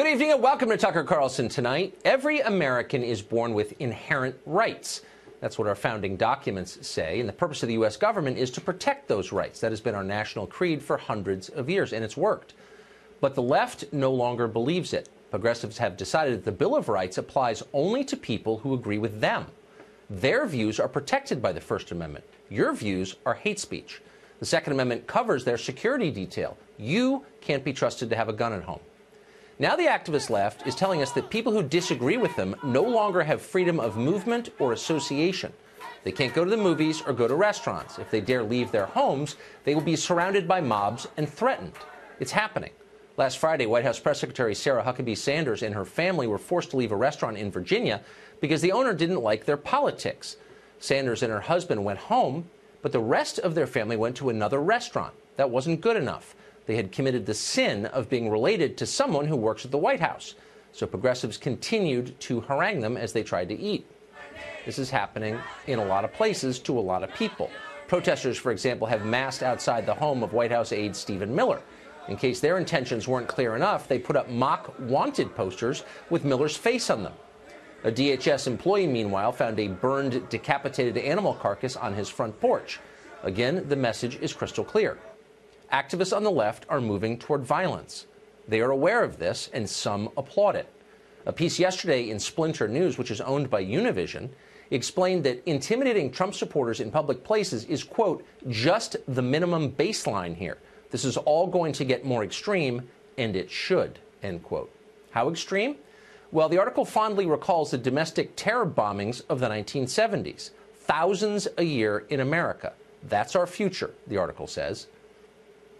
Good evening and welcome to Tucker Carlson Tonight. Every American is born with inherent rights. That's what our founding documents say, and the purpose of the U.S. government is to protect those rights. That has been our national creed for hundreds of years, and it's worked. But the left no longer believes it. Progressives have decided that the Bill of Rights applies only to people who agree with them. Their views are protected by the First Amendment. Your views are hate speech. The Second Amendment covers their security detail. You can't be trusted to have a gun at home. Now the activist left is telling us that people who disagree with them no longer have freedom of movement or association. They can't go to the movies or go to restaurants. If they dare leave their homes, they will be surrounded by mobs and threatened. It's happening. Last Friday, White House Press Secretary Sarah Huckabee Sanders and her family were forced to leave a restaurant in Virginia because the owner didn't like their politics. Sanders and her husband went home, but the rest of their family went to another restaurant. That wasn't good enough. They had committed the sin of being related to someone who works at the White House. So progressives continued to harangue them as they tried to eat. This is happening in a lot of places to a lot of people. Protesters, for example, have massed outside the home of White House aide Stephen Miller. In case their intentions weren't clear enough, they put up mock wanted posters with Miller's face on them. A DHS employee, meanwhile, found a burned, decapitated animal carcass on his front porch. Again, the message is crystal clear. Activists on the left are moving toward violence. They are aware of this, and some applaud it. A piece yesterday in Splinter News, which is owned by Univision, explained that intimidating Trump supporters in public places is, quote, just the minimum baseline here. This is all going to get more extreme, and it should, end quote. How extreme? Well, the article fondly recalls the domestic terror bombings of the 1970s. Thousands a year in America. That's our future, the article says.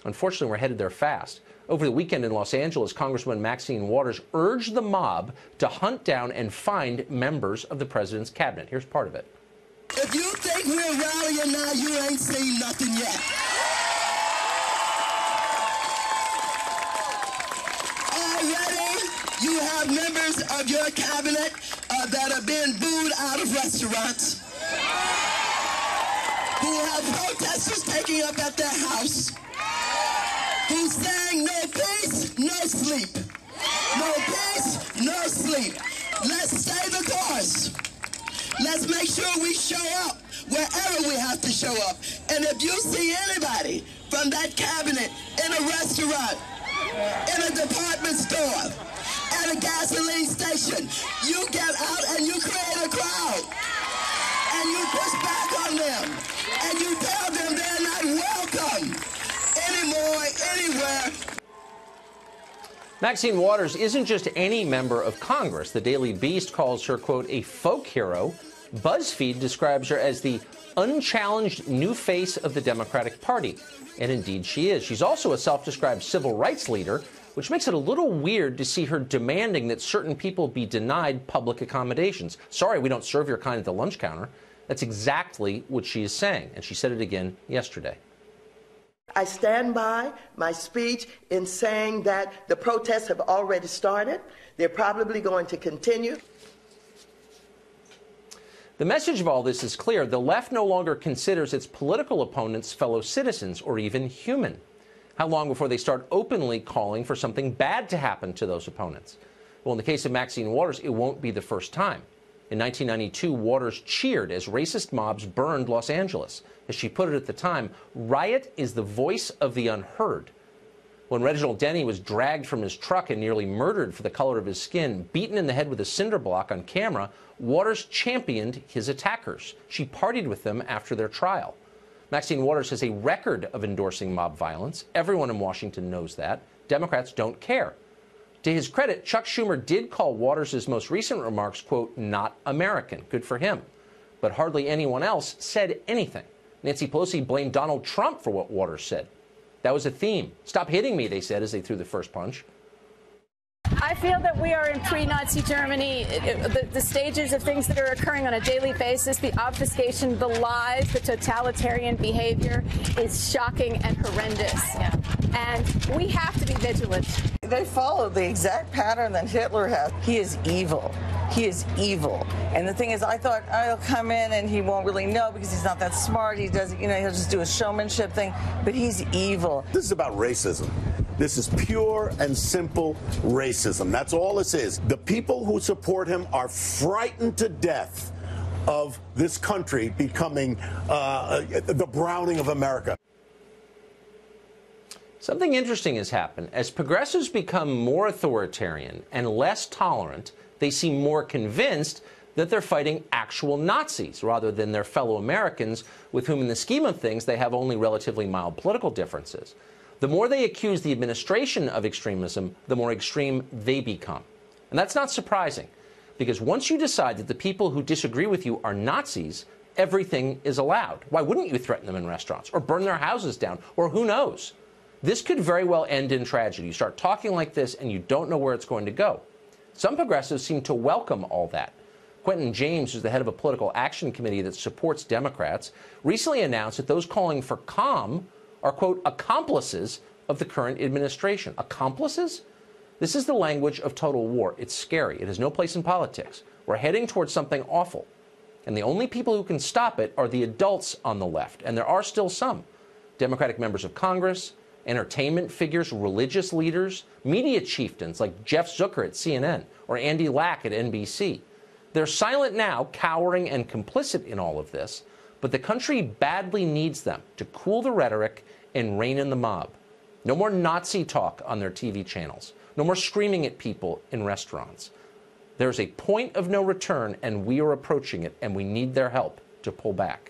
Unfortunately, we're headed there fast. Over the weekend in Los Angeles, Congresswoman Maxine Waters urged the mob to hunt down and find members of the president's cabinet. Here's part of it. If you think we're rallying now, you ain't seen nothing yet. Already, you have members of your cabinet that are being booed out of restaurants, who have protesters taking up at their house, who's saying no peace, no sleep. No peace, no sleep. Let's stay the course. Let's make sure we show up wherever we have to show up. And if you see anybody from that cabinet in a restaurant, in a department store, at a gasoline station, you get out and you create a crowd. And you push back on them. And you tell them they're not welcome anymore, anywhere. Maxine Waters isn't just any member of Congress. The Daily Beast calls her, quote, a folk hero. BuzzFeed describes her as the unchallenged new face of the Democratic Party. And indeed she is. She's also a self-described civil rights leader, which makes it a little weird to see her demanding that certain people be denied public accommodations. Sorry, we don't serve your kind at the lunch counter. That's exactly what she is saying. And she said it again yesterday. I stand by my speech in saying that the protests have already started. They're probably going to continue. The message of all this is clear. The left no longer considers its political opponents fellow citizens or even human. How long before they start openly calling for something bad to happen to those opponents? Well, in the case of Maxine Waters, it won't be the first time. In 1992, Waters cheered as racist mobs burned Los Angeles. As she put it at the time, riot is the voice of the unheard. When Reginald Denny was dragged from his truck and nearly murdered for the color of his skin, beaten in the head with a cinder block on camera, Waters championed his attackers. She partied with them after their trial. Maxine Waters has a record of endorsing mob violence. Everyone in Washington knows that. Democrats don't care. To his credit, Chuck Schumer did call Waters' most recent remarks, quote, not American. Good for him. But hardly anyone else said anything. Nancy Pelosi blamed Donald Trump for what Waters said. That was a theme. Stop hitting me, they said as they threw the first punch. I feel that we are in pre-Nazi Germany. The stages of things that are occurring on a daily basis, the obfuscation, the lies, the totalitarian behavior is shocking and horrendous. Yeah. And we have to be vigilant. They follow the exact pattern that Hitler had. He is evil. He is evil. And the thing is, I thought, oh, he'll come in and he won't really know because he's not that smart. He does, he'll just do a showmanship thing. But he's evil. This is about racism. This is pure and simple racism. That's all this is. The people who support him are frightened to death of this country becoming the Browning of America. Something interesting has happened. As progressives become more authoritarian and less tolerant, they seem more convinced that they're fighting actual Nazis rather than their fellow Americans with whom, in the scheme of things, they have only relatively mild political differences. The more they accuse the administration of extremism, the more extreme they become. And that's not surprising, because once you decide that the people who disagree with you are Nazis, everything is allowed. Why wouldn't you threaten them in restaurants or burn their houses down, or who knows? This could very well end in tragedy. You start talking like this and you don't know where it's going to go. Some progressives seem to welcome all that. Quentin James, who's the head of a political action committee that supports Democrats, recently announced that those calling for calm are, quote, accomplices of the current administration. Accomplices? This is the language of total war. It's scary. It has no place in politics. We're heading towards something awful. And the only people who can stop it are the adults on the left. And there are still some. Democratic members of Congress, entertainment figures, religious leaders, media chieftains like Jeff Zucker at CNN or Andy Lack at NBC. They're silent now, cowering and complicit in all of this, but the country badly needs them to cool the rhetoric and rein in the mob. No more Nazi talk on their TV channels. No more screaming at people in restaurants. There's a point of no return, and we are approaching it, and we need their help to pull back.